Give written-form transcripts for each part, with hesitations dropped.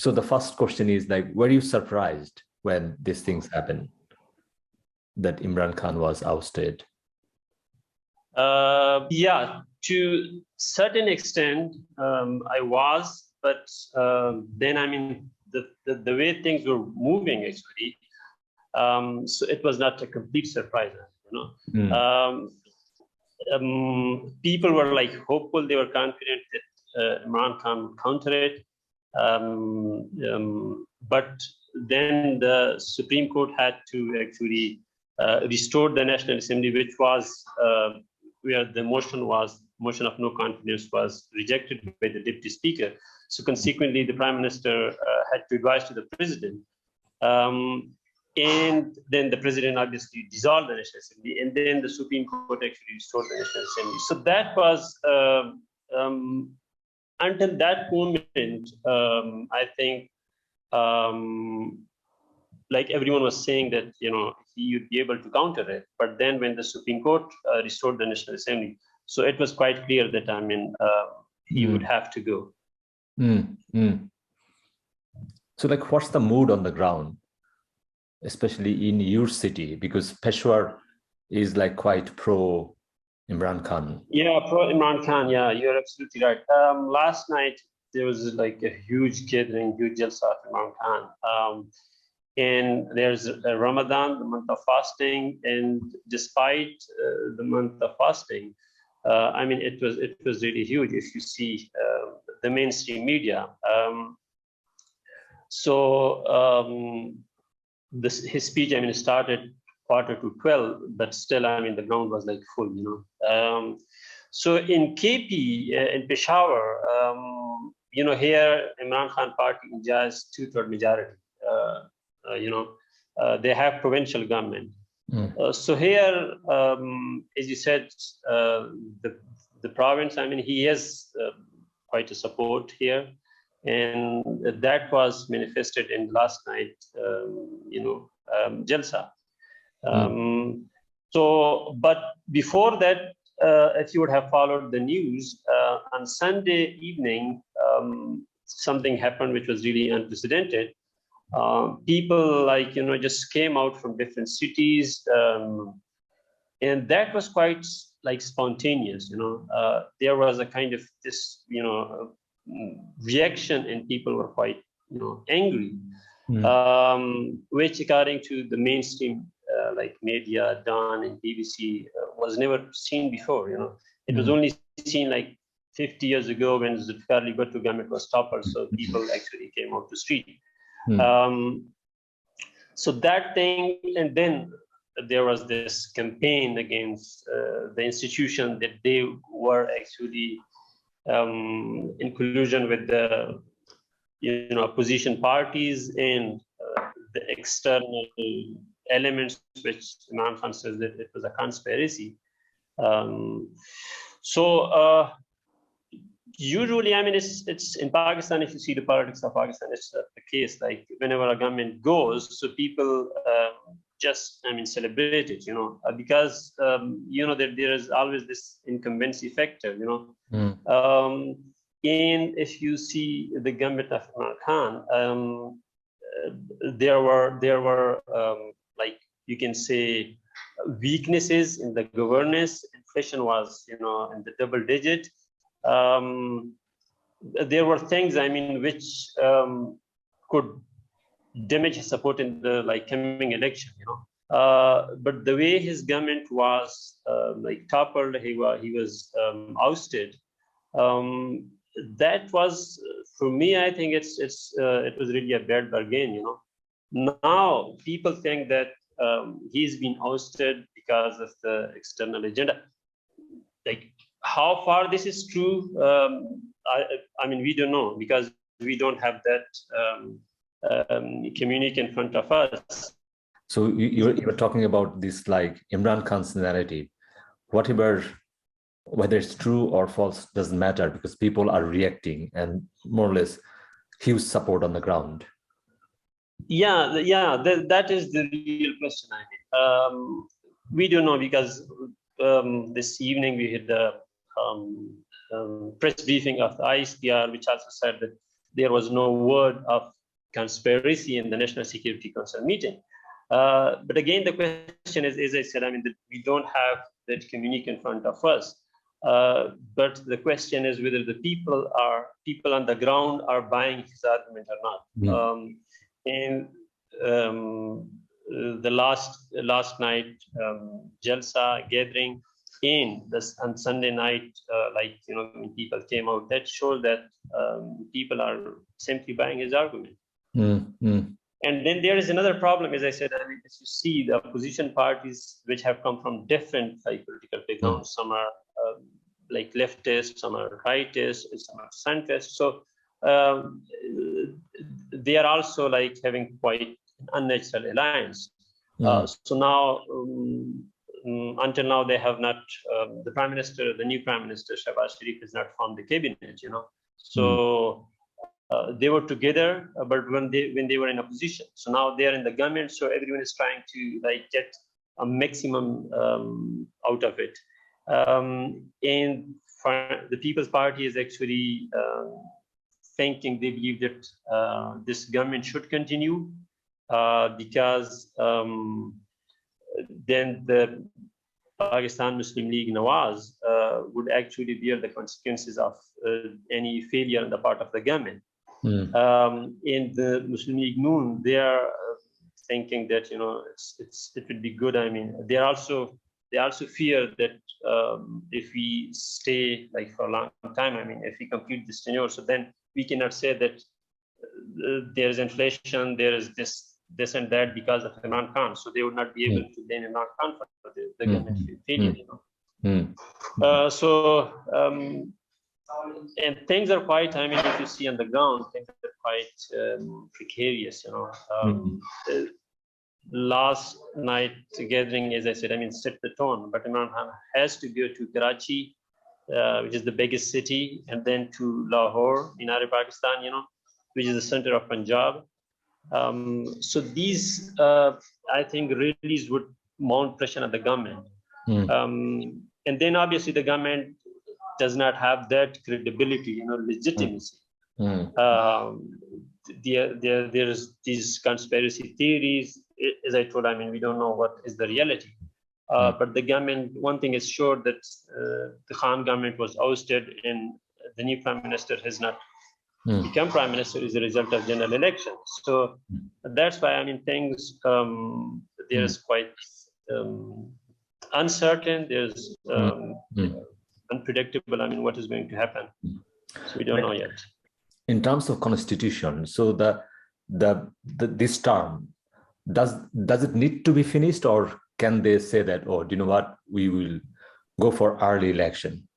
So the first question is like, were you surprised when these things happened, that Imran Khan was ousted? Yeah, to certain extent, I was, but then I mean the way things were moving actually, so it was not a complete surprise, people were like hopeful, they were confident that Imran Khan would counter it, but then the Supreme Court had to actually restore the National Assembly, which was where the motion of no confidence was rejected by the Deputy Speaker. So consequently, the Prime Minister had to advise to the President. And then the President obviously dissolved the National Assembly, and then the Supreme Court actually restored the National Assembly. So that was, until that moment, I think, like everyone was saying that, he would be able to counter it. But then when the Supreme Court restored the National Assembly, so it was quite clear that, I mean, he would have to go. So like, what's the mood on the ground, especially in your city? Because Peshawar is like quite pro Imran Khan. Yeah, pro Imran Khan. Yeah, you're absolutely right. Last night, there was like a huge gathering, huge jalsa of Imran Khan. And there's Ramadan, the month of fasting, and despite the month of fasting, I mean, it was really huge. If you see the mainstream media, his speech, I mean, started 11:45, but still, I mean, the ground was like full, So in KP, in Peshawar, here Imran Khan party enjoys 2/3 majority. They have provincial government. So here, as you said, the province, I mean, he has quite a support here, and that was manifested in last night, jalsa. But before that, if you would have followed the news, on Sunday evening, something happened which was really unprecedented. People just came out from different cities, and that was quite like spontaneous. There was a kind of this reaction, and people were quite angry, which according to the mainstream like media, Dawn and BBC, was never seen before. It was only seen like 50 years ago when Zulfikar Ali Bhutto government was toppled, so people actually came out to street. So that thing, and then there was this campaign against the institution that they were actually in collusion with the opposition parties and the external elements, which Imran Khan says that it was a conspiracy. Usually, I mean, it's in Pakistan, if you see the politics of Pakistan, it's the case, like whenever a government goes, so people just, I mean, celebrate it, because, there is always this incumbency factor, and if you see the government of Imran Khan, there were like, you can say, weaknesses in the governance. Inflation was, in the double digit. There were things, I mean, which could damage his support in the coming election, but the way his government was toppled, he was ousted. That was, for me, I think it was really a bad bargain. Now people think that he's been ousted because of the external agenda. Like, how far this is true, I mean, we don't know, because we don't have that communique in front of us. So you were talking about this, like Imran Khan's narrative, whether it's true or false doesn't matter, because people are reacting, and more or less huge support on the ground. Yeah, that is the real question. I mean, we don't know, because this evening we had the press briefing of the ISPR, which also said that there was no word of conspiracy in the National Security Council meeting. But again, the question is, as I said, I mean, we don't have that communique in front of us. But the question is whether the people on the ground are buying his argument or not. The last night Jalsa gathering on Sunday night, when people came out, that showed that people are simply buying his argument. And then there is another problem, as I said, I mean, as you see, the opposition parties which have come from different political backgrounds, some are like leftist, some are rightist, some are centrist. So they are also like having quite an unnatural alliance. So now, until now, they have not, the new Prime Minister, Nawaz Sharif, has not formed the cabinet, So they were together, but when they were in opposition. So now they are in the government, so everyone is trying to like get a maximum out of it. And the People's Party is actually thinking, they believe that this government should continue because then the Pakistan Muslim League Nawaz would actually bear the consequences of any failure on the part of the government. In the Muslim League Noon, they are thinking that it would be good. I mean, they also fear that if we stay like for a long time, I mean, if we complete this tenure, so then we cannot say that there is inflation, there is this and that because of Imran Khan. So they would not be able to blame Imran Khan for the government failure. And things are quite, I mean, if you see on the ground, things are quite precarious, Last night gathering, as I said, I mean, set the tone, but Imran Khan has to go to Karachi, which is the biggest city, and then to Lahore in Pakistan, which is the center of Punjab. So these, I think, rallies would mount pressure on the government. And then obviously the government does not have that credibility, legitimacy. There's these conspiracy theories. As I told, I mean, we don't know what is the reality. But the government, one thing is sure that the Khan government was ousted, and the new prime minister has not become prime minister as a result of general elections. So that's why, I mean, things, there's quite uncertain, there's unpredictable, I mean, what is going to happen. So we don't know yet. In terms of constitution, so this term, does it need to be finished, or can they say that, oh, do you know what, we will go for early election?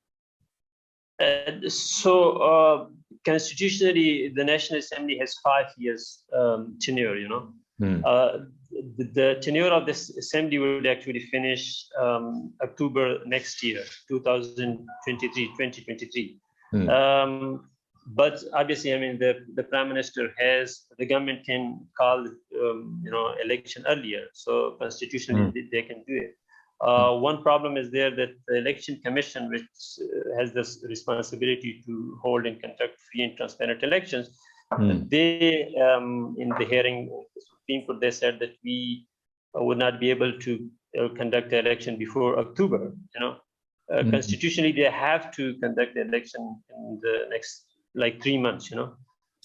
Constitutionally, the National Assembly has 5 years tenure, The tenure of this assembly would actually finish October next year, 2023. But obviously, I mean, the prime minister the government can call, election earlier. So constitutionally, they can do it. One problem is there that the election commission, which has this responsibility to hold and conduct free and transparent elections, they, in the hearing, the Supreme Court, they said that we would not be able to conduct the election before October. Constitutionally, they have to conduct the election in the next 3 months.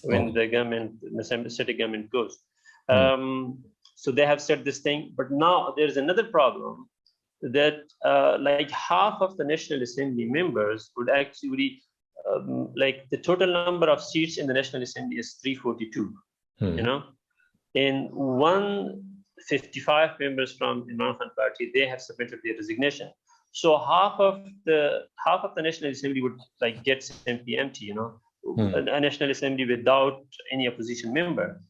When the government, the city government goes. So they have said this thing, but now there's another problem that half of the National Assembly members would actually, the total number of seats in the National Assembly is 342, and 155 members from Imran Khan party, they have submitted their resignation. So half of the National Assembly would get simply empty, a National Assembly without any opposition member.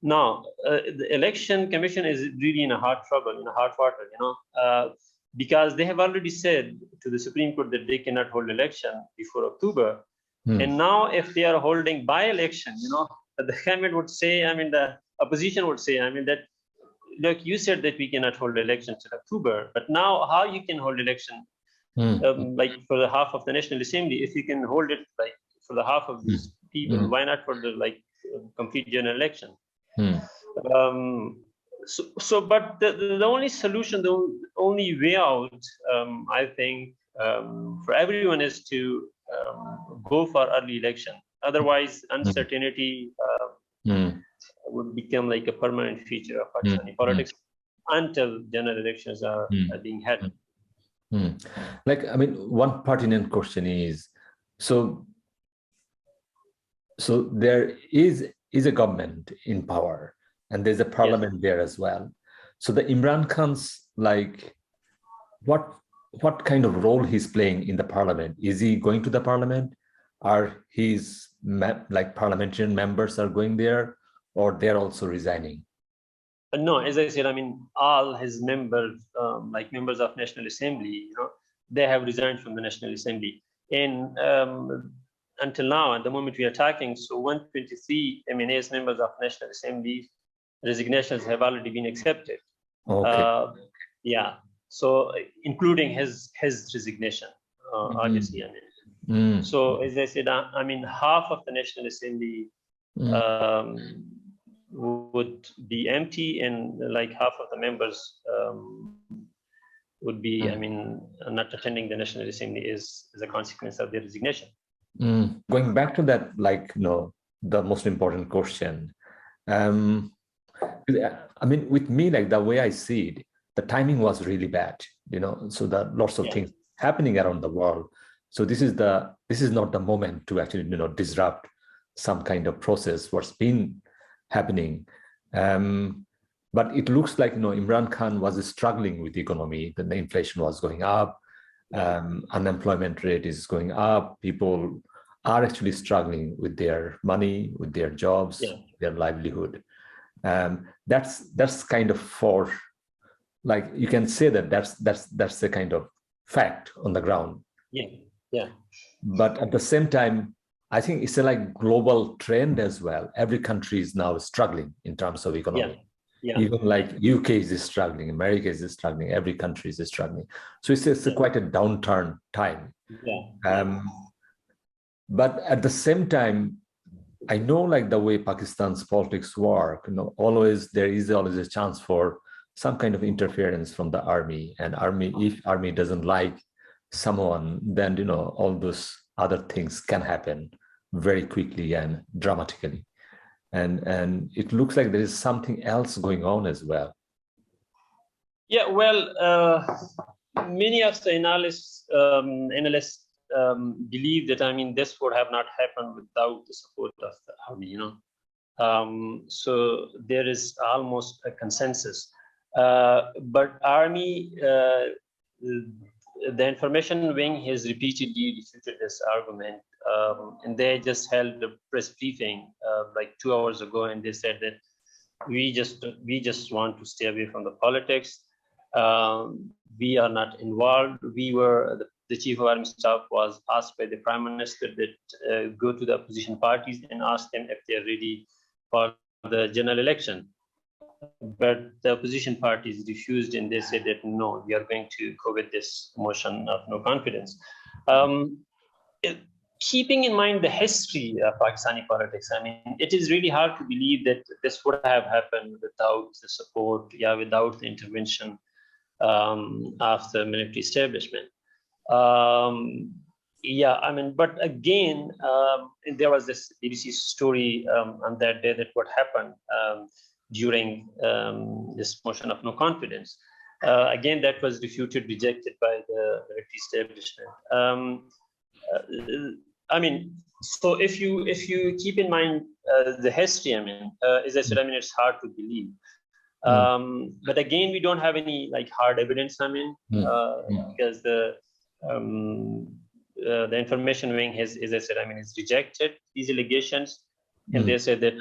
Now, the Election Commission is really in a hard trouble, in a hard water, because they have already said to the Supreme Court that they cannot hold election before October. And now if they are holding by-election, the government would say, I mean, the opposition would say, I mean, that, look, you said that we cannot hold elections in October, but now how you can hold election for the half of the National Assembly if you can hold it for the half of this people. Why not for the complete general election? But the only solution, the only way out, I think, for everyone is to go for early election. Otherwise, uncertainty would become like a permanent feature of Pakistani politics until general elections are being held. One pertinent question is, so there is a government in power, and there's a parliament there as well. So the Imran Khan's what kind of role he's playing in the parliament? Is he going to the parliament? Are his parliamentarian members are going there, or they're also resigning? No, as I said, all his members, members of National Assembly, they have resigned from the National Assembly. And until now, at the moment we are talking, so 123 MNAs, members of National Assembly, resignations have already been accepted. Okay. So including his resignation, obviously. So as I said, half of the National Assembly would be empty, and half of the members would be, not attending the National Assembly as a consequence of their resignation. Going back to that, the most important question. With me, the way I see it, the timing was really bad, so that lots of things happening around the world. So this is not the moment to actually, disrupt some kind of process, what's been happening. But it looks like, Imran Khan was struggling with the economy, the inflation was going up, unemployment rate is going up, people are actually struggling with their money, with their jobs, their livelihood. That's kind of you can say that's the kind of fact on the ground. But at the same time, I think it's a global trend as well. Every country is now struggling in terms of economy. Even UK is struggling, America is struggling, every country is struggling. So it's quite a downturn time. But at the same time, I know the way Pakistan's politics work, there is always a chance for some kind of interference from the army. And if army doesn't like someone, then all those other things can happen very quickly and dramatically. And it looks like there is something else going on as well. Many of the analysts believe that this would have not happened without the support of the army. So there is almost a consensus. But army, the information wing has repeatedly refuted this argument, and they just held a press briefing 2 hours ago, and they said that we just want to stay away from the politics. We are not involved. The chief of army staff was asked by the prime minister that go to the opposition parties and ask them if they are ready for the general election. But the opposition parties refused, and they said that no, we are going to go with this motion of no confidence. Keeping in mind the history of Pakistani politics, it is really hard to believe that this would have happened without the support, without the intervention of the military establishment. But again, there was this BBC story on that day that what happened during this motion of no confidence. Again, that was refuted, rejected by the military establishment. So if you keep in mind the history, as I said, it's hard to believe. But again, we don't have any hard evidence. Because the information wing has, as I said, is rejected these allegations, and they said that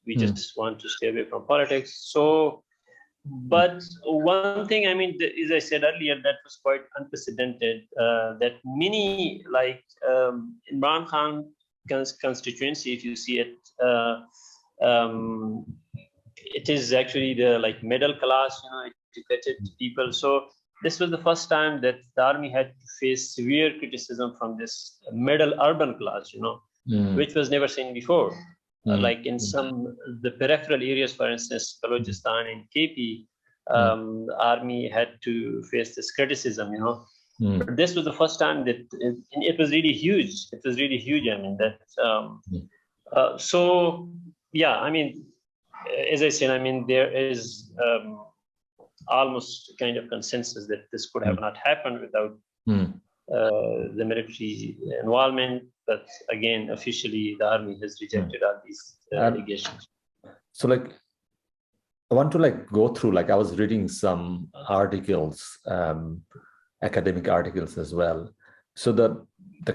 we just want to stay away from politics. So, but one thing, as I said earlier, that was quite unprecedented. That many Imran Khan's constituency, if you see it, it is actually the middle class, educated people. So this was the first time that the army had to face severe criticism from this middle urban class, which was never seen before. Like in some the peripheral areas, for instance, Balochistan and KP, the army had to face this criticism, But this was the first time that it was really huge. It was really huge. I mean, that. So, yeah, I mean, as I said, I mean, there is almost kind of consensus that this could have not happened without the military involvement. But again, officially, the army has rejected all these allegations. So, like, I want to go through, I was reading some articles, academic articles as well. So the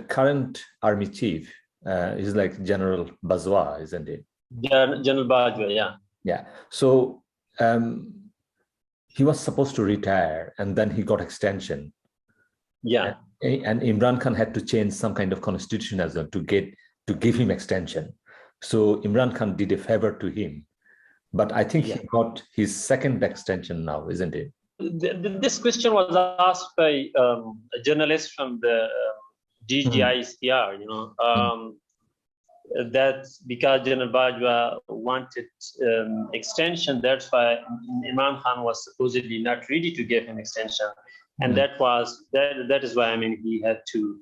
current army chief is General Bajwa, isn't it? General Bajwa, yeah. Yeah. So he was supposed to retire, and then he got extension. Yeah. And Imran Khan had to change some kind of constitutionalism to give him extension. So Imran Khan did a favor to him, but I think he got his second extension now, isn't it? This question was asked by a journalist from the DGICR, that because General Bajwa wanted extension, that's why Imran Khan was supposedly not ready to give him extension. And that is why, I mean, he had to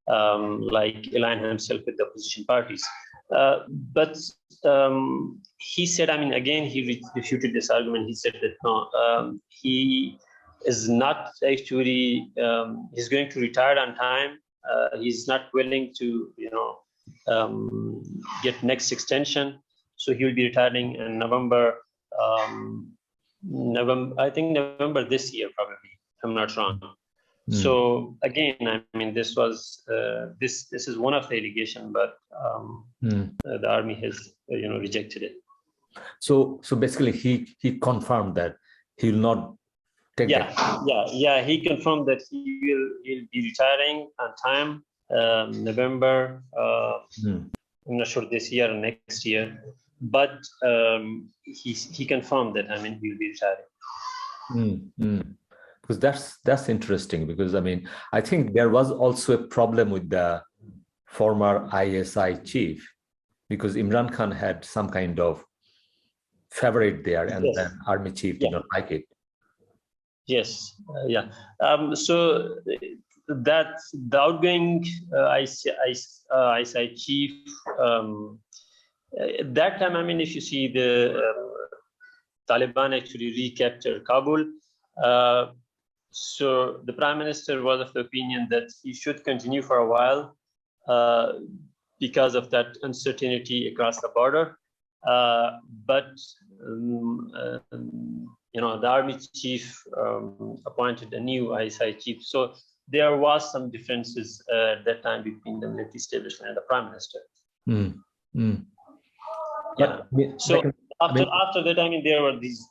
align himself with the opposition parties. But he said, I mean, again, he refuted this argument. He said that no, he is not actually, he's going to retire on time. He's not willing to, get next extension. So he will be retiring in November, I think November this year, probably. I'm not wrong. So again, I mean, this was this is one of the allegations, but the army has rejected it. So basically, he confirmed that he will not take. He confirmed that he'll be retiring on time, November. I'm not sure this year or next year, but he confirmed that, I mean, he'll be retiring. Because that's interesting, because I mean, I think there was also a problem with the former ISI chief, because Imran Khan had some kind of favorite there, and then army chief did not like it. Yes, so that the outgoing ISI chief, that time, I mean, if you see the Taliban actually recaptured Kabul. So the prime minister was of the opinion that he should continue for a while because of that uncertainty across the border. But the army chief appointed a new ISI chief. So there was some differences at that time between the military establishment and the prime minister. So after that, I mean, there were these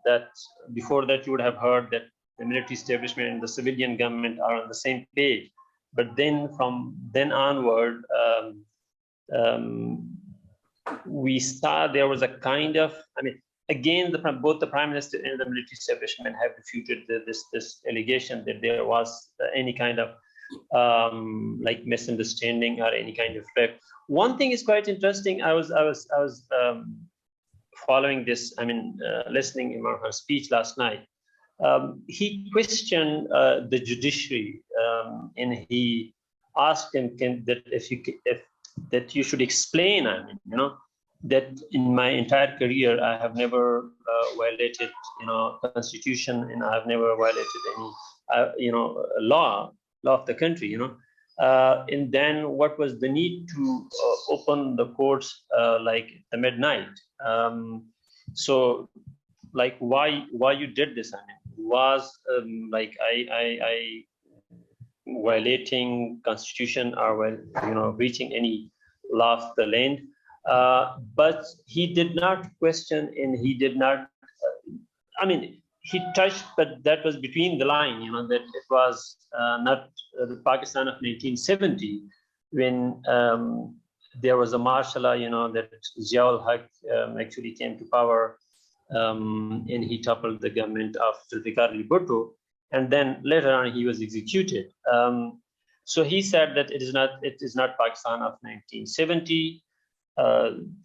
that before that you would have heard that the military establishment and the civilian government are on the same page. But then from then onward, we saw there was a kind of, I mean, again, both the prime minister and the military establishment have refuted this allegation that there was any kind of misunderstanding or any kind of threat. One thing is quite interesting. I was following this, I mean, listening to Imran Khan's speech last night. He questioned the judiciary, and he asked him that you should explain. I mean, that in my entire career I have never violated, constitution, and I have never violated any, law of the country, and then what was the need to open the courts at midnight? So, why you did this? I mean, was I violating constitution or breaching any law of the land? But he did not question, and he did not. I mean, he touched, but that was between the line. That it was not the Pakistan of 1970 when there was a martial law. That Ziaul Haq actually came to power. And he toppled the government of Zulfikar Ali Bhutto, and then later on he was executed. So he said that it is not Pakistan of 1970.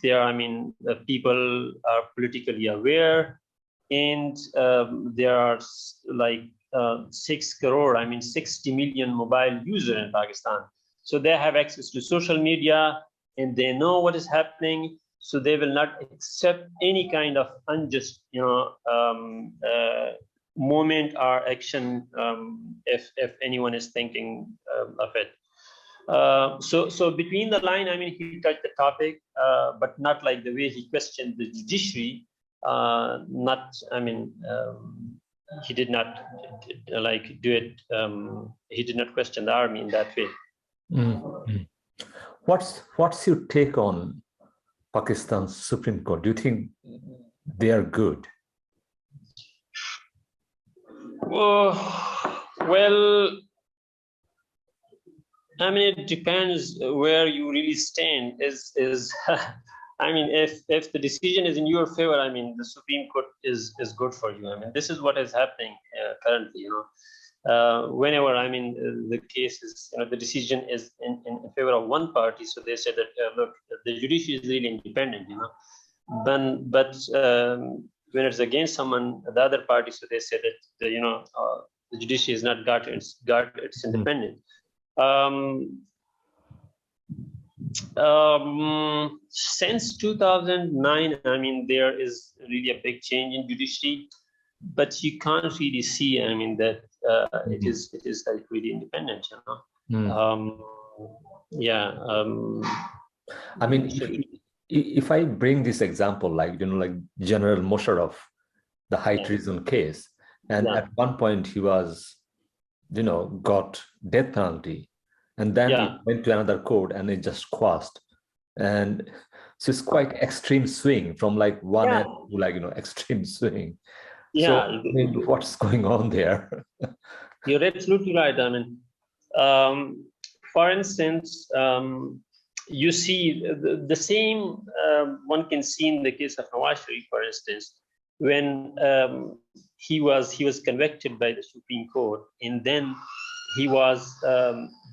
There, I mean, people are politically aware, and there are like 6 crore, I mean 60 million mobile users in Pakistan. So they have access to social media and they know what is happening. So they will not accept any kind of unjust, moment or action if anyone is thinking of it. So between the line, I mean, he touched the topic, but not like the way he questioned the judiciary. Not, I mean, he did not like do it. He did not question the army in that way. Mm-hmm. What's your take on Pakistan's Supreme Court? Do you think they are good? Well, I mean, it depends where you really stand. I mean, if the decision is in your favor, I mean, the Supreme Court is good for you. I mean, this is what is happening currently. Whenever, I mean, the case is, the decision is in favor of one party, so they say that look, the judiciary is really independent. But when it's against someone, the other party, so they say that the judiciary is not guard its independence. Since 2009, I mean, there is really a big change in judiciary, but you can't really see, I mean, that it is like really independent, I mean, if I bring this example, like General Musharraf, the high treason case, and at one point he was got death penalty, and then it went to another court and it just quashed. And so it's quite extreme swing from like one end to like extreme swing. So I mean, what's going on there? You're absolutely right. I mean, for instance, you see the same one can see in the case of Nawaz Sharif, for instance, when he was convicted by the Supreme Court, and then he was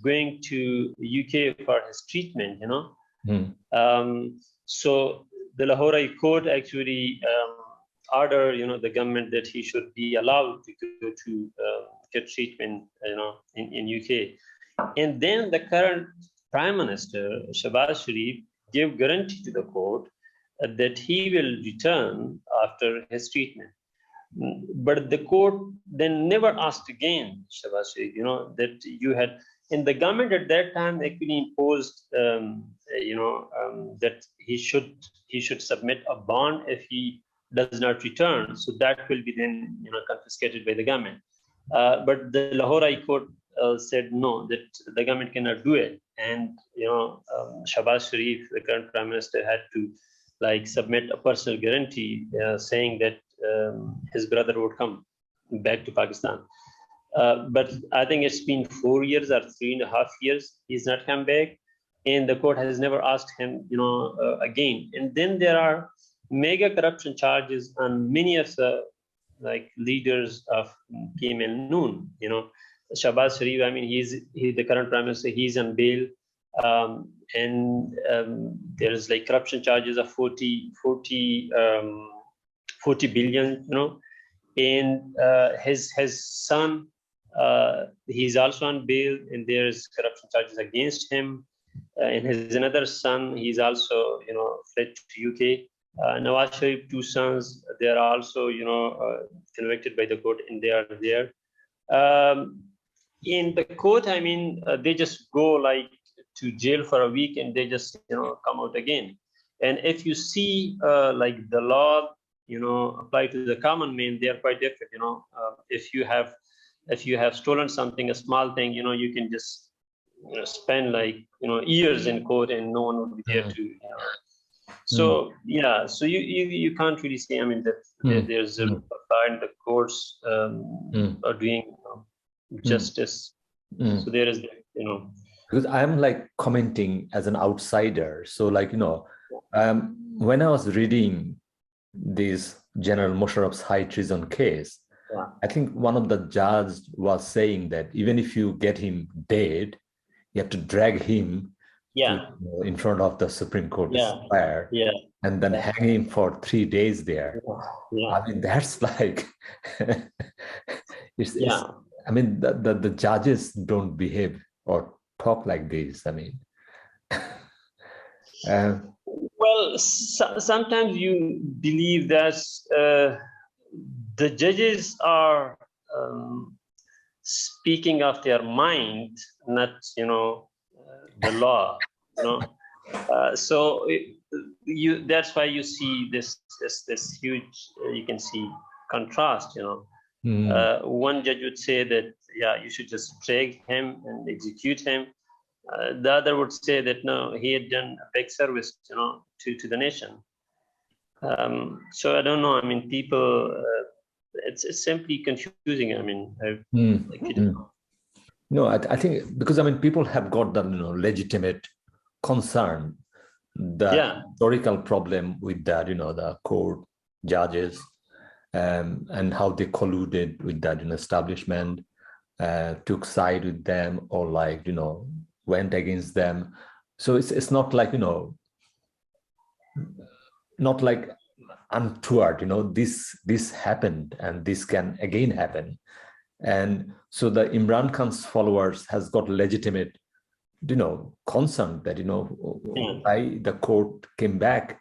going to UK for his treatment. So the Lahore court actually ordered the government that he should be allowed to go to get treatment in UK. And then the current Prime Minister Nawaz Sharif gave guarantee to the court that he will return after his treatment. But the court then never asked again Nawaz Sharif, that you had, and the government at that time actually imposed that he should submit a bond if he does not return. So that will be then confiscated by the government. But the Lahore court said no, that the government cannot do it, and Nawaz Sharif, the current Prime Minister, had to like submit a personal guarantee saying that his brother would come back to Pakistan. But I think it's been 4 years or 3.5 years he's not come back, and the court has never asked him again. And then there are mega corruption charges on many of the like leaders of KML Noon. Nawaz Sharif, I mean, he's the current Prime Minister, he's on bail, and there's like corruption charges of 40 billion, and his son, he's also on bail, and there's corruption charges against him, and his another son, he's also fled to UK. Nawaz Sharif, 2 sons, they are also convicted by the court, and they are there. In the court, I mean, they just go like to jail for a week, and they just come out again. And if you see like the law apply to the common man, they are quite different. If you have stolen something, a small thing, you can just spend like years in court, and no one would be there to So so you can't really say, I mean, that there's a and the courts are doing justice. So there is because I'm like commenting as an outsider. So like when I was reading this General Musharraf's high treason case, I think one of the judges was saying that even if you get him dead, you have to drag him Yeah. to, in front of the Supreme Court Yeah. square, Yeah. and then hang him for 3 days there. Yeah. I mean, that's like, it's, Yeah. I mean, the judges don't behave or talk like this. I mean, well, sometimes you believe that the judges are speaking of their mind, not, the law, so that's why you see this huge, you can see contrast, one judge would say that, yeah, you should just drag him and execute him. The other would say that no, he had done a big service, to the nation. So I don't know. I mean, people, it's simply confusing. I mean, no, I think because I mean, people have got the legitimate concern, the historical problem with that, the court judges, and how they colluded with that establishment, took side with them, or like went against them. So it's not like not like untoward, this happened and this can again happen. And so the Imran Khan's followers has got legitimate concern that why the court came back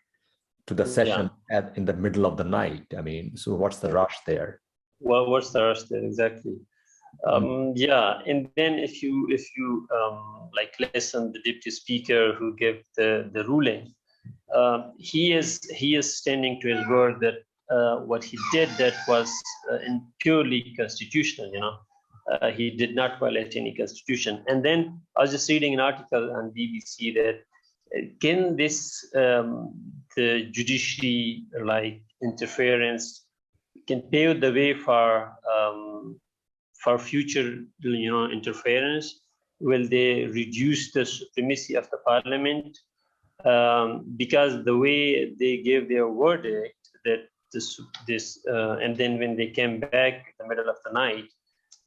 to the session in the middle of the night. I mean, so what's the rush there? Well, what's the rush there exactly? Yeah, and then if you like listen the deputy speaker who gave the ruling, he is standing to his word that what he did that was purely constitutional. He did not violate any constitution. And then I was just reading an article on BBC that can this the judiciary like interference can pave the way for future interference. Will they reduce the supremacy of the parliament? Because the way they gave their verdict that this and then when they came back in the middle of the night,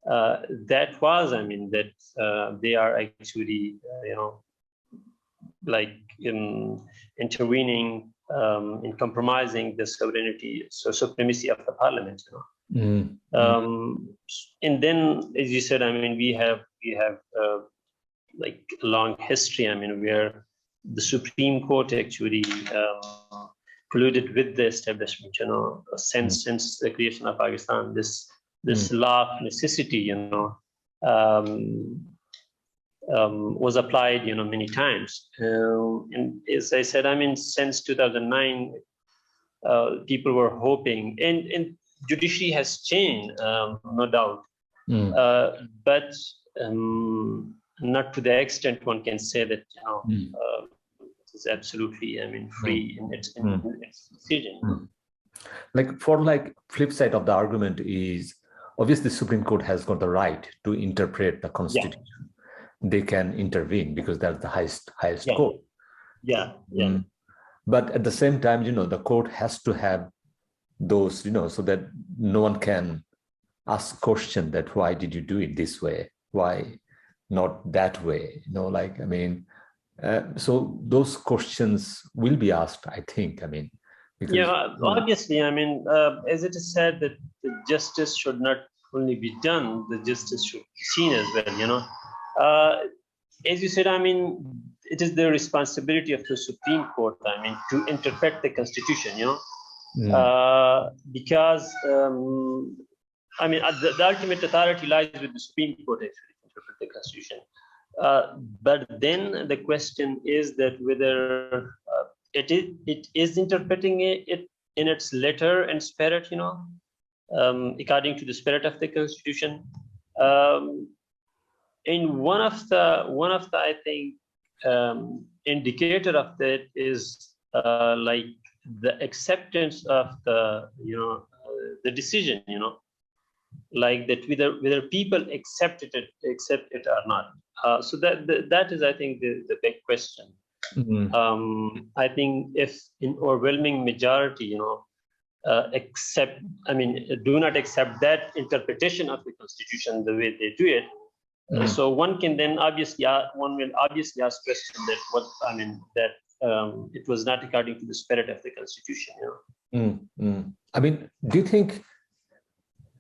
that was, I mean, that they are actually like intervening in compromising the sovereignty, so supremacy of the parliament. And then, as you said, I mean, we have like a long history. I mean, where the Supreme Court actually colluded with the establishment. Since the creation of Pakistan, this law of necessity, was applied, many times. And as I said, I mean, since 2009, people were hoping, and judiciary has changed, no doubt, but not to the extent one can say that it is absolutely, I mean, free in its decision. Like for like flip side of the argument is obviously the Supreme Court has got the right to interpret the Constitution. They can intervene because that's the highest court. But at the same time, the court has to have those, so that no one can ask question that why did you do it this way? Why not that way? Like, I mean, so those questions will be asked, I think. I mean, because, obviously, I mean, as it is said that the justice should not only be done, the justice should be seen as well, as you said, I mean, it is the responsibility of the Supreme Court, I mean, to interpret the Constitution, because, I mean, the ultimate authority lies with the Supreme Court actually to interpret the Constitution. But then the question is that whether it is interpreting it in its letter and spirit, according to the spirit of the Constitution. In one of the I think indicator of that is like the acceptance of the the decision, like that whether people accept it or not. So that is, I think, the big question. I think if in overwhelming majority, do not accept that interpretation of the Constitution the way they do it, So one can then one will obviously ask question that it was not according to the spirit of the constitution. I mean, do you think,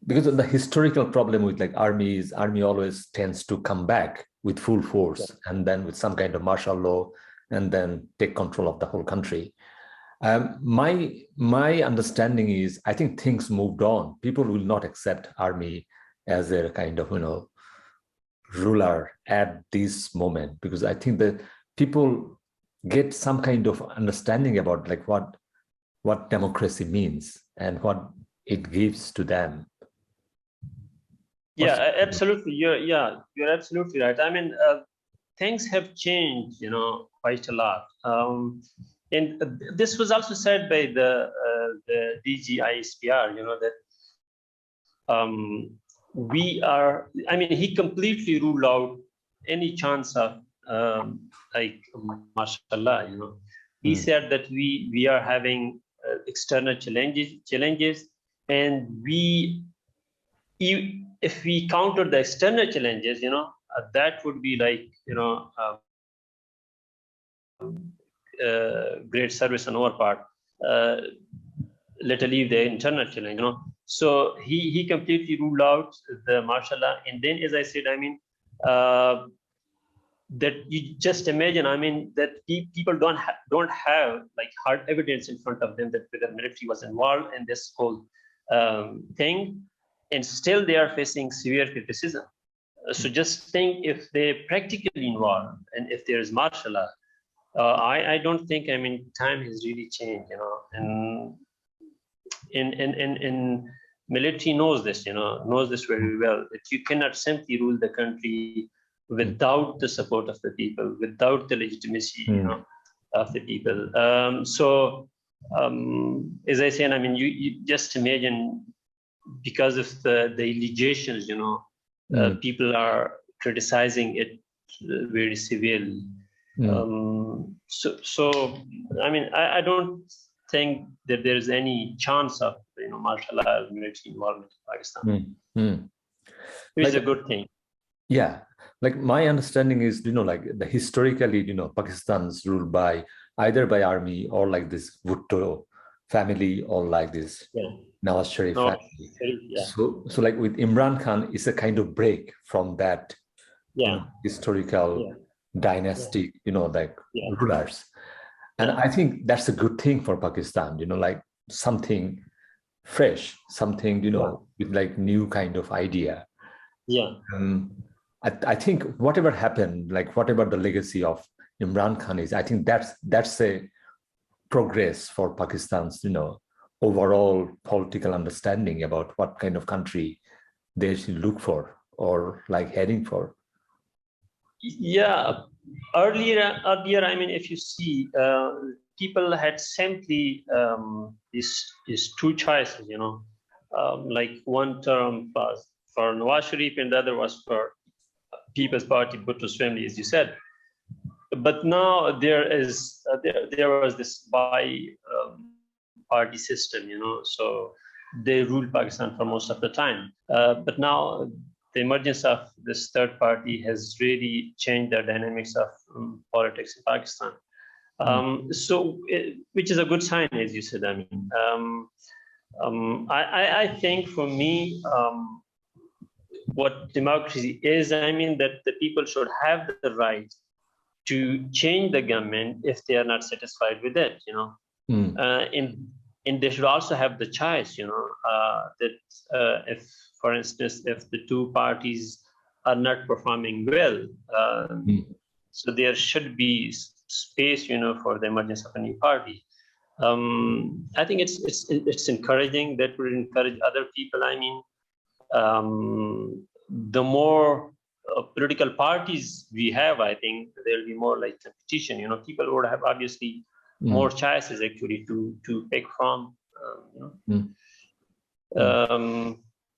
because of the historical problem with like army always tends to come back with full force and then with some kind of martial law and then take control of the whole country. My understanding is, I think things moved on. People will not accept army as a kind of, ruler at this moment, because I think that people get some kind of understanding about like what democracy means and what it gives to them. Yeah, absolutely. You're absolutely right. I mean, things have changed, quite a lot. And this was also said by the DG ISPR, that he completely ruled out any chance of martial law. He said that we are having external challenges, and if we counter the external challenges, that would be like, great service on our part, let alone the internal challenge, So he completely ruled out the martial law. And then, as I said, that you just imagine, that people don't have like hard evidence in front of them that the military was involved in this whole thing, and still they are facing severe criticism. So just think if they're practically involved and if there is martial law, I don't think, time has really changed, and military knows this very well, that you cannot simply rule the country without the support of the people, without the legitimacy, of the people. As I said, you just imagine, because of the allegations, people are criticizing it very severely. I don't think that there's any chance of martial law military involvement in Pakistan, which is a good thing. Yeah, like my understanding is, historically, Pakistan's ruled by either by army or like this Bhutto family or like this Nawaz Sharif family. So like with Imran Khan, it's a kind of break from that historical dynasty, rulers. And I think that's a good thing for Pakistan, like something fresh, something, with like new kind of idea. I think whatever happened, like whatever the legacy of Imran Khan is, I think that's a progress for Pakistan's, overall political understanding about what kind of country they should look for or like heading for. Yeah, earlier, if you see, people had simply these two choices, like one term was for Nawaz Sharif and the other was for People's Party, Bhutto's family, as you said. But now there was this party system, so they ruled Pakistan for most of the time. But now the emergence of this third party has really changed the dynamics of politics in Pakistan. Which is a good sign, as you said. I think for me, what democracy is, that the people should have the right to change the government if they are not satisfied with it, and they should also have the choice, that if, for instance, if the two parties are not performing well, so there should be space, for the emergence of a new party. I think it's encouraging. That will encourage other people. The more political parties we have, I think there'll be more like competition. People would have obviously more choices actually to pick from.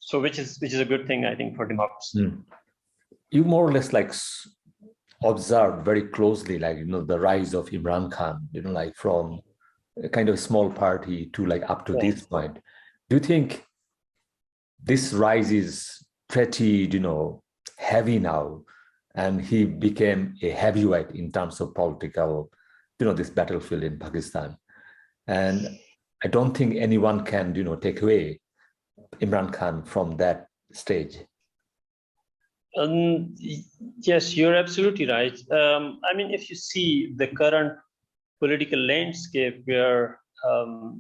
So which is a good thing, I think, for democracy. You more or less like observed very closely, like the rise of Imran Khan. Like from a kind of small party to like up to this point. Do you think this rise is pretty, heavy now, and he became a heavyweight in terms of political, this battlefield in Pakistan. And I don't think anyone can, take away Imran Khan from that stage. Yes, you're absolutely right. I mean, if you see the current political landscape where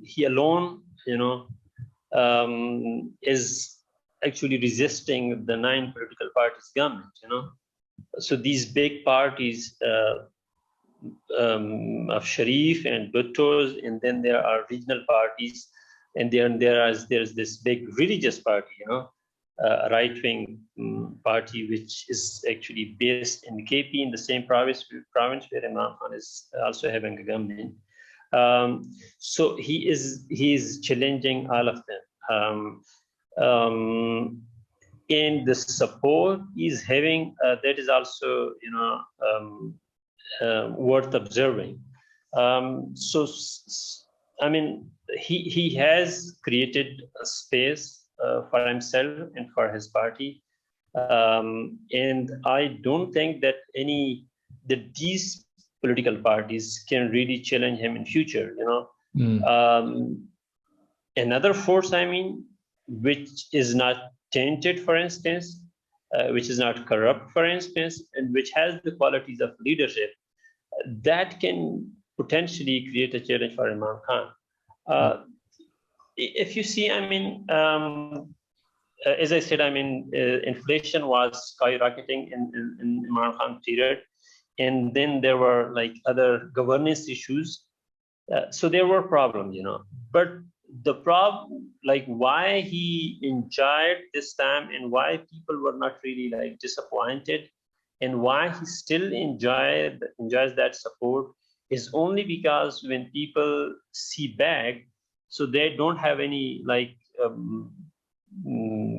he alone, is actually resisting the 9 political parties government, So these big parties of Sharif and Bhutto's, and then there are regional parties, and there's this big religious party, a right-wing party which is actually based in KP, in the same province where Imran Khan is also having a government. So he is challenging all of them. And the support he's having, that is also, worth observing. So, I mean, he has created a space for himself and for his party. And I don't think that these political parties can really challenge him in future, Another force, which is not tainted, for instance, which is not corrupt, for instance, and which has the qualities of leadership, that can potentially create a challenge for Imran Khan. If you see, as I said, inflation was skyrocketing in Imran Khan period, and then there were like other governance issues. So there were problems, But the problem, like why he enjoyed this time and why people were not really like disappointed, and why he still enjoys that support, is only because when people see back, so they don't have any like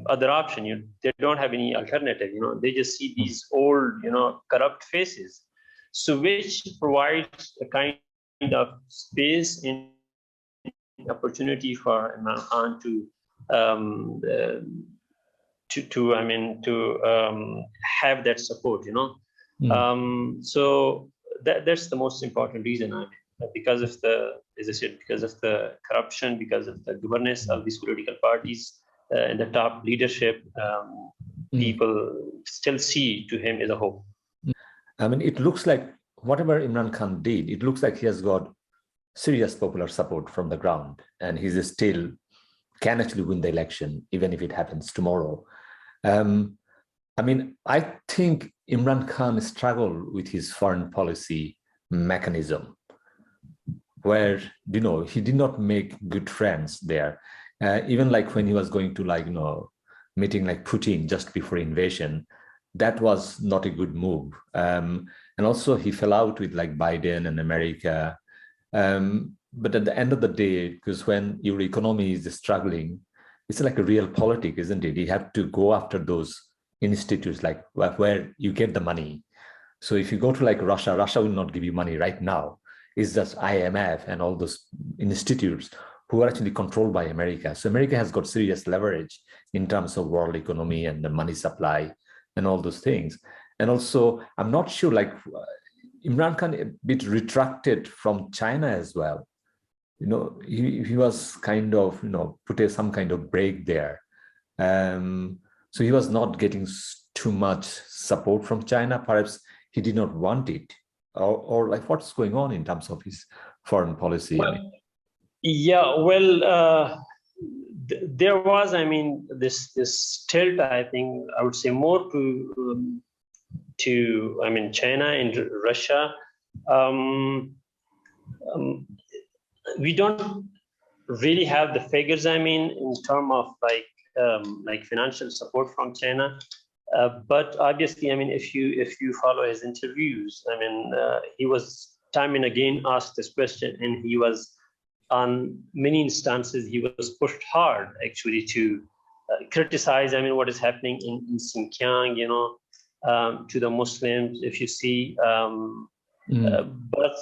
other option. They don't have any alternative. They just see these old, corrupt faces, so which provides a kind of space and opportunity for Imran Khan to have that support, So that's the most important reason. Because of as I said, because of the corruption, because of the governance of these political parties and the top leadership, people still see to him as a hope. It looks like whatever Imran Khan did, it looks like he has got serious popular support from the ground, and he still can actually win the election, even if it happens tomorrow. I think Imran Khan struggled with his foreign policy mechanism, where, he did not make good friends there. Even like when he was going to meeting like Putin just before invasion, that was not a good move. And also he fell out with like Biden and America. But at the end of the day, because when your economy is struggling, it's like a real politics, isn't it? You have to go after those institutes, like where you get the money. So if you go to like Russia will not give you money right now. It's just IMF and all those institutes who are actually controlled by America. So America has got serious leverage in terms of world economy and the money supply and all those things. And also, I'm not sure, like Imran Khan a bit retracted from China as well. He was kind of, put some kind of break there. So he was not getting too much support from China. Perhaps he did not want it, or like what's going on in terms of his foreign policy? There was, this tilt, I think, I would say more to China and Russia. We don't really have the figures, in terms of like financial support from China. But obviously, if you follow his interviews, he was time and again asked this question, and he was, on many instances, he was pushed hard actually to criticize, what is happening in Xinjiang, to the Muslims, if you see. But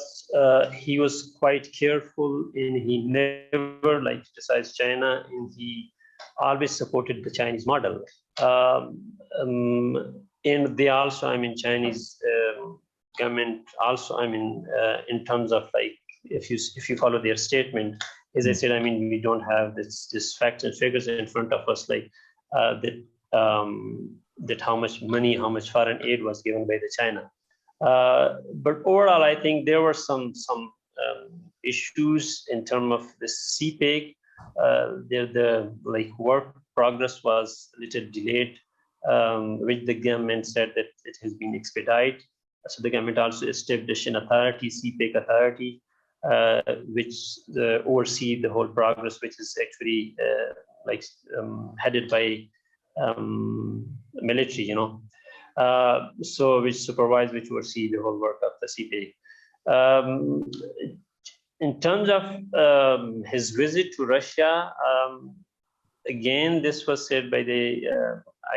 he was quite careful, and he never criticized China, and he always supported the Chinese model. and they also, I mean, Chinese government also, I mean, in terms of like, if you follow their statement, as I said, I mean, we don't have this facts and figures in front of us, like that how much money, how much foreign aid was given by the China. But overall, I think there were some issues in terms of the CPEG. The like work progress was a little delayed, which the government said that it has been expedited. So the government also established an authority, CPEG authority, which oversee the whole progress, which is actually headed by military, you know. So which supervise, which oversee the whole work of the CPEG. In terms of his visit to Russia, again, this was said by the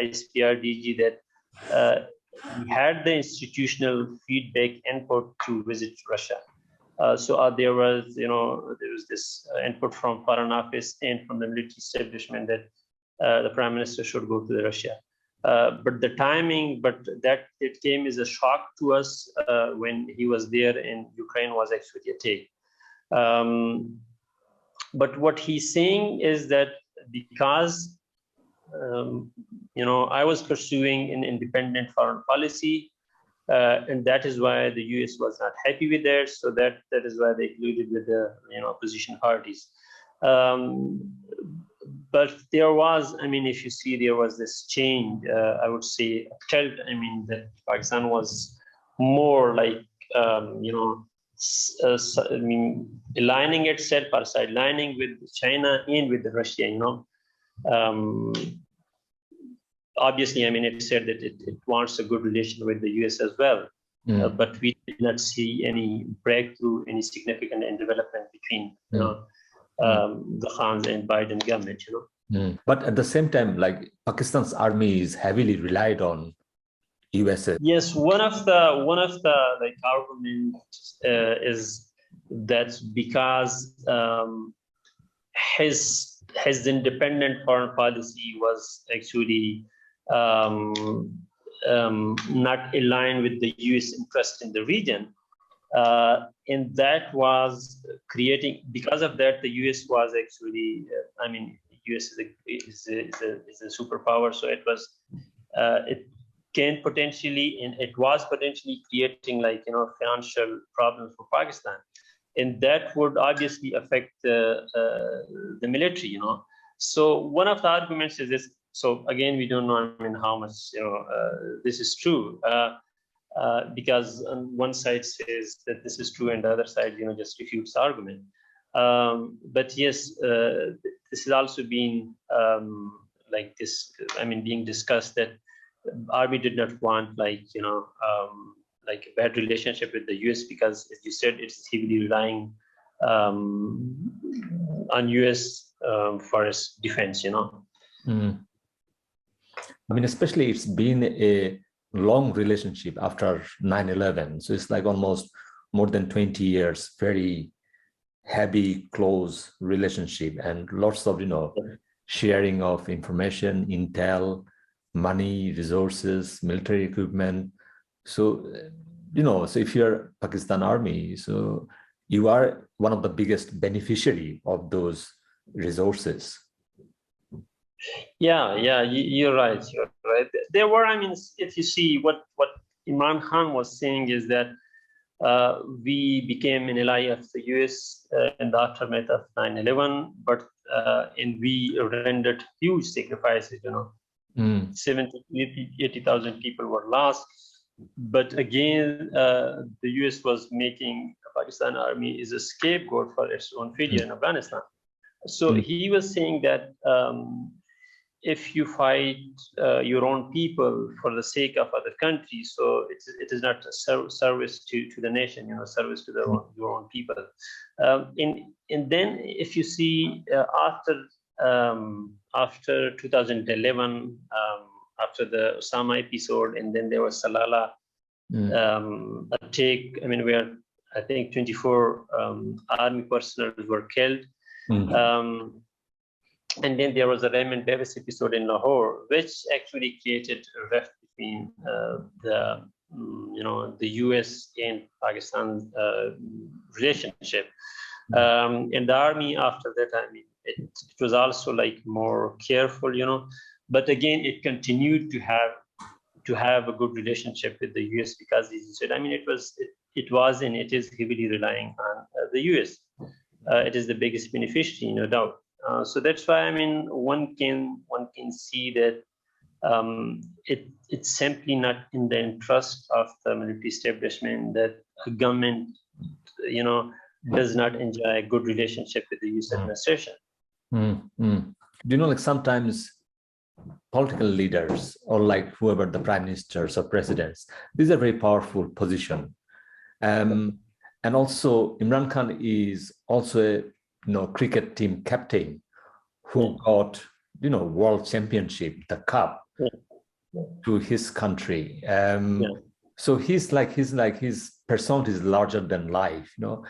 ISPR DG that he had the institutional feedback input to visit Russia. So there was, you know, there was this input from Foreign Office and from the military establishment that the Prime Minister should go to the Russia. But the timing, that it came as a shock to us when he was there and Ukraine was actually attacked. But what he's saying is that because you know, I was pursuing an independent foreign policy, and that is why the US was not happy with that. So that is why they colluded with the, you know, opposition parties. But there was, I mean, if you see, there was this change, I would say, tilt. I mean, that Pakistan was more like, you know, I mean, aligning itself or sidelining with China and with Russia, you know. Obviously, I mean, it said that it wants a good relation with the US as well, but we did not see any breakthrough, any significant development between, you know, the Khans and Biden government, you know. But at the same time, like Pakistan's army is heavily relied on USA. Yes, one of the like arguments is that because his independent foreign policy was actually not aligned with the US interest in the region, and that was creating, because of that, the US was actually, I mean, US is a superpower, so it was it can potentially, and it was potentially creating, like, you know, financial problems for Pakistan, and that would obviously affect the military, you know. So one of the arguments is this. So again, we don't know, I mean, how much, you know, this is true, because on one side says that this is true, and the other side, you know, just refutes the argument. But yes, this has also been like this, I mean, being discussed, that army did not want, like, you know, like a bad relationship with the US, because, as you said, it's heavily relying on US for its defense, you know. I mean, especially it's been a long relationship after 9/11. So it's like almost more than 20 years, very heavy, close relationship, and lots of, you know, sharing of information, intel, money, resources, military equipment. So, you know, so if you're Pakistan Army, so you are one of the biggest beneficiary of those resources. Yeah, you're right. You're right. There were, I mean, if you see what Imran Khan was saying is that we became an ally of the US in the aftermath of 9/11, but and we rendered huge sacrifices, you know. 70,000-80,000 people were lost. But again, the US was making Pakistan Army is a scapegoat for its own failure in Afghanistan. So he was saying that if you fight your own people for the sake of other countries, so it is not a service to the nation, you know, service to your own people. And then if you see after 2011, after the Osama episode, and then there was Salala attack, I mean, where I think 24 army personnel were killed. And then there was a Raymond Davis episode in Lahore, which actually created a rift between the US and Pakistan relationship. In the army after that, I mean, it was also like more careful, but again, it continued to have a good relationship with the US because, as you said, I mean, it was and it is heavily relying on the US. It is the biggest beneficiary, no doubt. So that's why, I mean, one can see that it's simply not in the interest of the military establishment that a government, does not enjoy a good relationship with the US administration. Like sometimes political leaders or like whoever the prime ministers or presidents, these are very powerful position. And also Imran Khan is also a cricket team captain who got world championship, the cup to his country. So he's like his personality is larger than life, So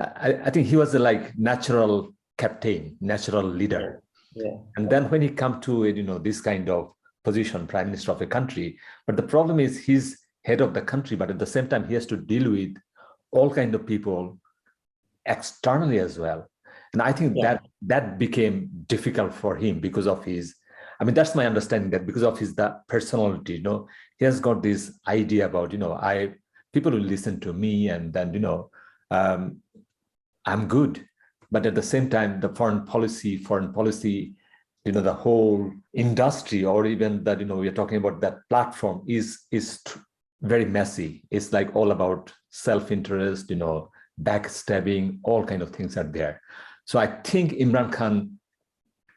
I think he was a natural captain, natural leader. And then when he come to this kind of position, prime minister of a country, but the problem is he's head of the country, but at the same time he has to deal with all kind of people externally as well. And I think that became difficult for him because of his, I mean, that's my understanding, that because of his personality, he has got this idea about, people will listen to me and then, I'm good. But at the same time, the foreign policy, the whole industry, or even that, we're talking about that platform is very messy. It's like all about self-interest, backstabbing, all kind of things are there. So I think Imran Khan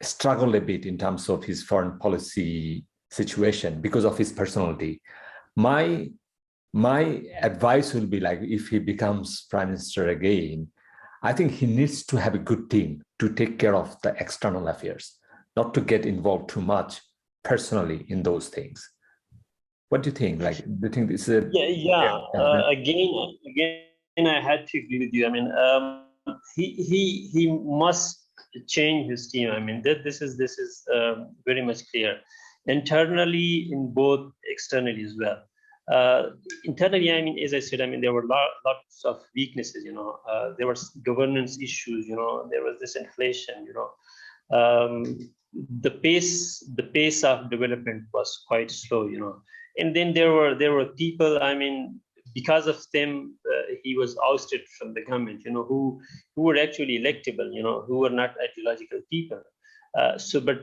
struggled a bit in terms of his foreign policy situation because of his personality. My advice will be like, if he becomes prime minister again, I think he needs to have a good team to take care of the external affairs, not to get involved too much personally in those things. What do you think? Do you think this is again, I had to agree with you. I mean, he must change his team. I mean, this is very much clear. Internally, in both externally as well. Internally, I mean, as I said, I mean, there were lots of weaknesses, there were governance issues, there was this inflation, the pace of development was quite slow, and then there were people, I mean, because of them, he was ousted from the government, who were actually electable, who were not ideological people. But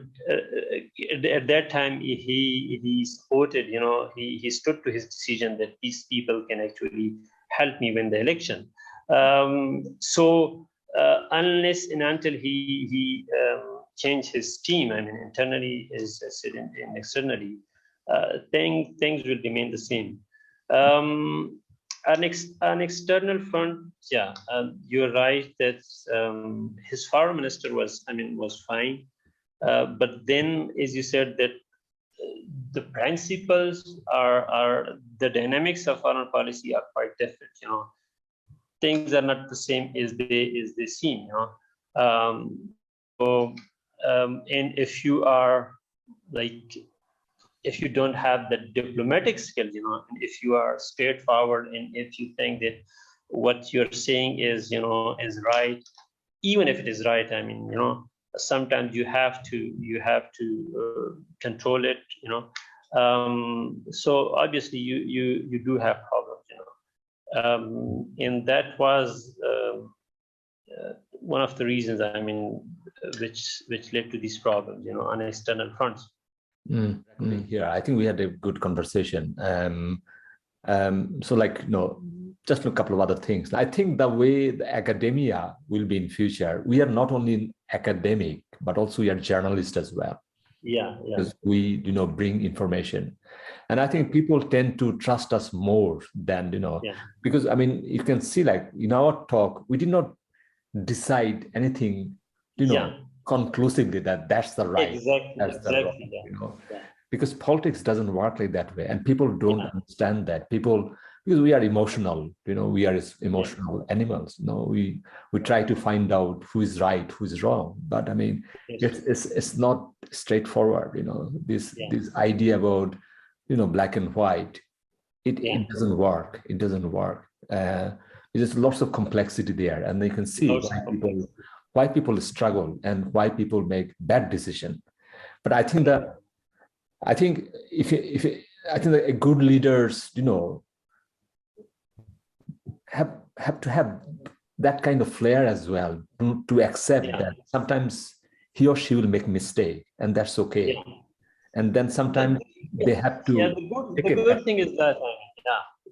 at that time, he supported, he stood to his decision that these people can actually help me win the election. Unless and until he changed his team, I mean, internally, as I said, and externally, things will remain the same. An external front, you're right that his foreign minister was fine. But then, as you said, that the principles are the dynamics of foreign policy are quite different. Things are not the same as they seem. And if you are if you don't have the diplomatic skills, and if you are straightforward, and if you think that what you're saying is right, even if it is right, I mean, sometimes you have to control it, so obviously you do have problems, and that was one of the reasons, I mean, which led to these problems, on external fronts. Yeah, I think we had a good conversation. So just a couple of other things. I think the way the academia will be in future, we are not only academic, but also we are journalists as well. Because we, bring information. And I think people tend to trust us more than, because, I mean, you can see in our talk, we did not decide anything, conclusively that's the right. That's the wrong, because politics doesn't work like that way. And people don't understand that. Because we are emotional, we are emotional animals. We try to find out who is right, who is wrong. But I mean, it's not straightforward, this idea about black and white. It doesn't work. It doesn't work. There's lots of complexity there, and you can see why people struggle and why people make bad decisions. But I think that I think that a good leaders, have to have that kind of flair as well to accept that sometimes he or she will make mistake, and that's okay. Yeah. And then sometimes they have to. Yeah, the good thing is that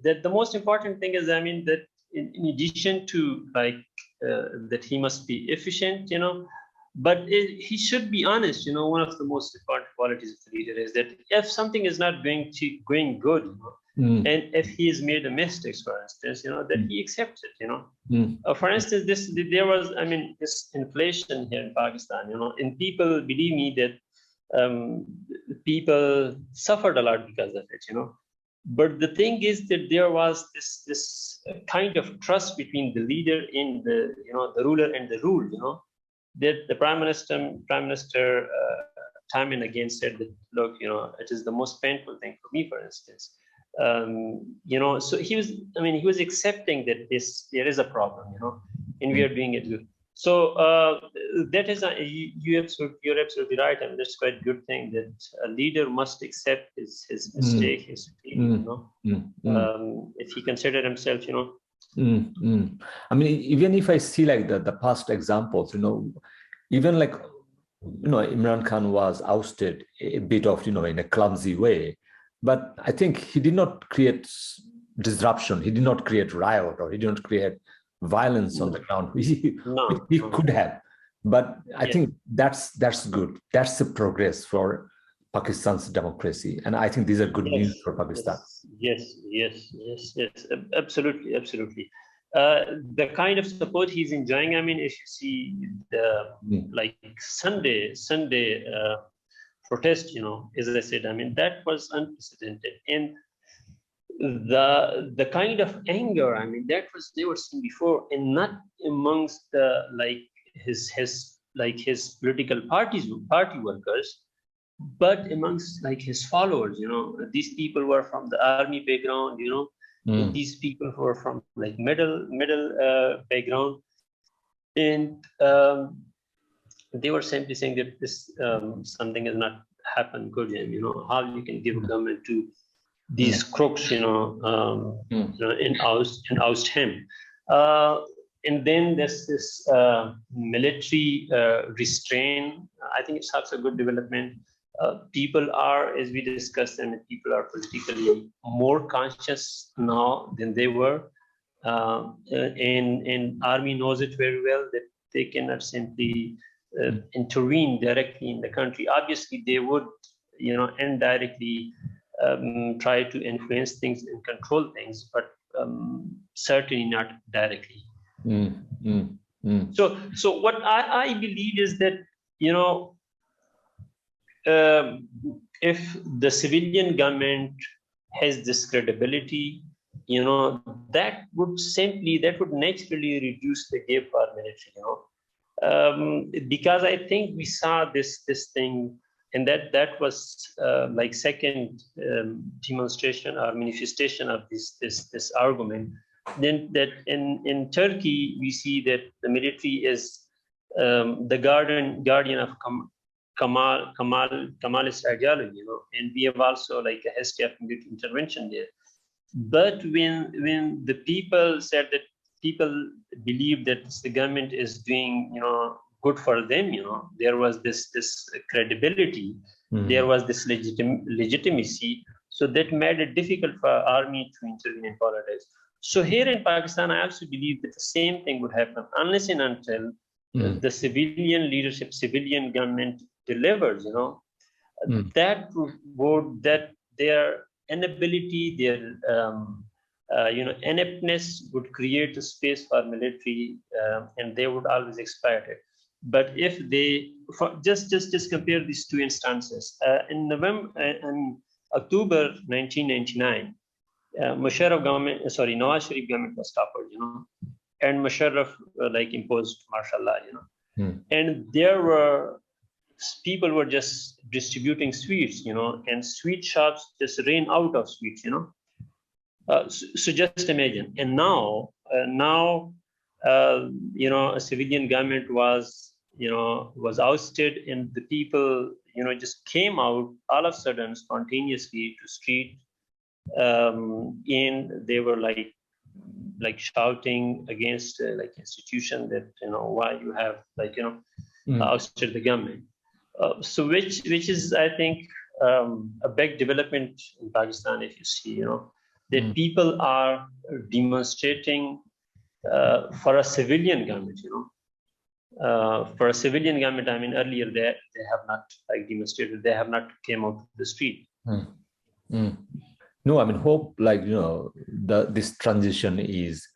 that the most important thing is, that in addition to that he must be efficient, but he should be honest. One of the most important qualities of the leader is that if something is not going good, and if he has made a mistake, for instance, that he accepts it. For instance, there was, this inflation here in Pakistan, and people, believe me, that people suffered a lot because of it, But the thing is that there was this kind of trust between the leader and the ruler and the ruled, that the prime minister time and again said that, look, it is the most painful thing for me, for instance. So he was accepting that there is a problem, and we are doing it good. So that is you're absolutely right, and that's quite a good thing that a leader must accept his mistake, his failure, if he considered himself, Even if I see like the past examples, even like Imran Khan was ousted a bit of in a clumsy way, but I think he did not create disruption, he did not create riot, or he did not create violence on the ground. He could have, but I think that's good. That's a progress for Pakistan's democracy, and I think these are good news for Pakistan. Yes, absolutely. The kind of support he's enjoying, if you see the Sunday protest, as I said, that was unprecedented, and the kind of anger, that was never seen before, and not amongst the his political party workers, but amongst his followers. These people were from the army background, and these people who were from middle background, and they were simply saying that this something has not happened good, how you can give a government to these crooks, and oust him. And then there's this military restraint. I think it's also a good development. People are, as we discussed, people are politically more conscious now than they were. And army knows it very well that they cannot simply intervene directly in the country. Obviously, they would, indirectly try to influence things and control things, but certainly not directly. So what I believe is that, if the civilian government has this credibility, that would naturally reduce the gap for military, because I think we saw this thing. And that was second demonstration or manifestation of this argument. Then that in Turkey we see that the military is the guardian of Kemalist ideology, and we have also a history of military intervention there. But when the people said that people believe that the government is doing good for them, there was this credibility, there was this legitimacy, so that made it difficult for army to intervene in politics. So here in Pakistan, I also believe that the same thing would happen unless and until the civilian leadership, civilian government delivers, that their inability, their ineptness would create a space for military, and they would always exploit it. But if they just compare these two instances, in October 1999, Nawaz Sharif government was toppled, and Musharraf imposed martial law, and there were people were just distributing sweets, and sweet shops just ran out of sweets, so just imagine. And now, a civilian government was ousted, and the people, just came out all of a sudden spontaneously to street, and they were like shouting against institution that, why you have ousted the government. So which is, I think, a big development in Pakistan, if you see, that people are demonstrating for a civilian government, for a civilian government. I mean, earlier they have not demonstrated, they have not came out to the street. No, I mean, hope this transition is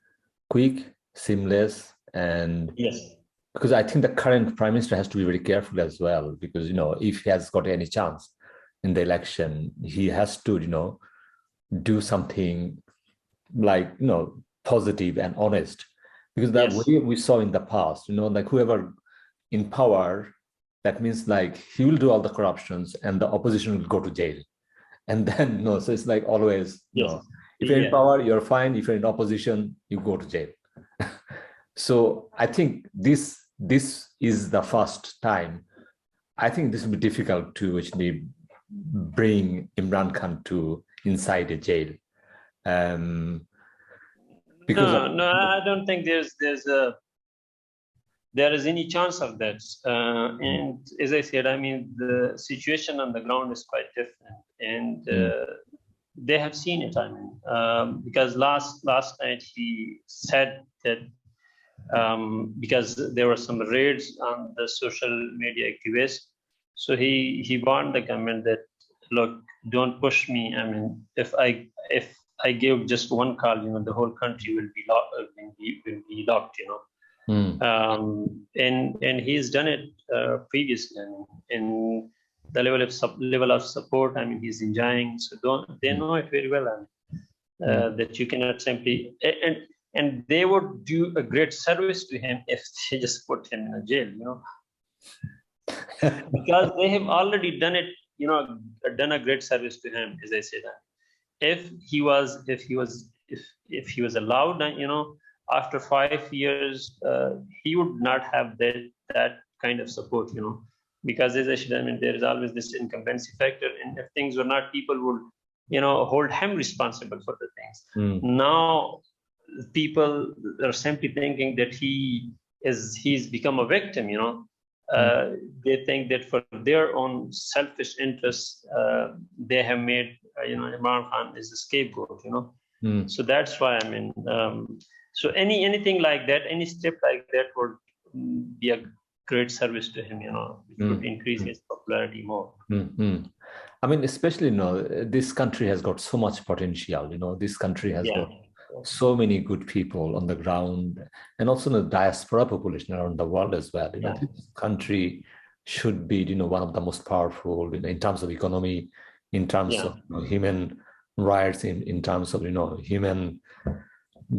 quick, seamless, and yes, because I think the current prime minister has to be very careful as well, because if he has got any chance in the election, he has to do something positive and honest, because that way we saw in the past, whoever in power, that means he will do all the corruptions and the opposition will go to jail. And then so it's always if you're in power, you're fine. If you're in opposition, you go to jail. So I think this is the first time. I think this will be difficult to actually bring Imran Khan to inside a jail. Because no, I don't think there is any chance of that. And as I said, I mean, the situation on the ground is quite different, and they have seen it. I mean, because last night he said that because there were some raids on the social media activists, so he warned the government that, look, don't push me. I mean, if I give just one call, the whole country will be locked. And he's done it previously, and the level of support, I mean, he's enjoying. So they know it very well, that you cannot simply and they would do a great service to him if they just put him in a jail, because they have already done it, done a great service to him, as I said. If he was allowed, after 5 years, he would not have that kind of support, because as I said, I mean, there is always this incumbency factor, and if things were not, people would, hold him responsible for the things. Now, people are simply thinking that he's become a victim, They think that for their own selfish interests, they have made, Imran Khan is a scapegoat, So that's why, I mean, so anything like that, any step like that would be a great service to him, it would increase his popularity more. I mean, especially, this country has got so much potential, this country has got so many good people on the ground, and also the diaspora population around the world as well. This country should be, one of the most powerful in terms of economy, in terms of human rights, in terms of, human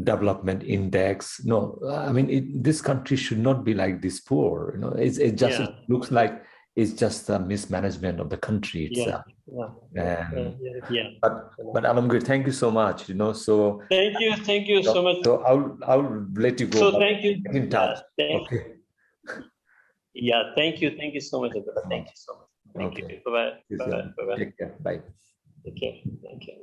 development index. No, I mean, this country should not be like this poor. It just it looks like it's just a mismanagement of the country itself. But Alamgir, thank you so much. So thank you so much. So I'll let you go. So thank you. Get in touch. Okay. Thank you so much, Abdullah. Thank you so much. Thank you. Bye bye. Take care. Bye. Take care. Thank you.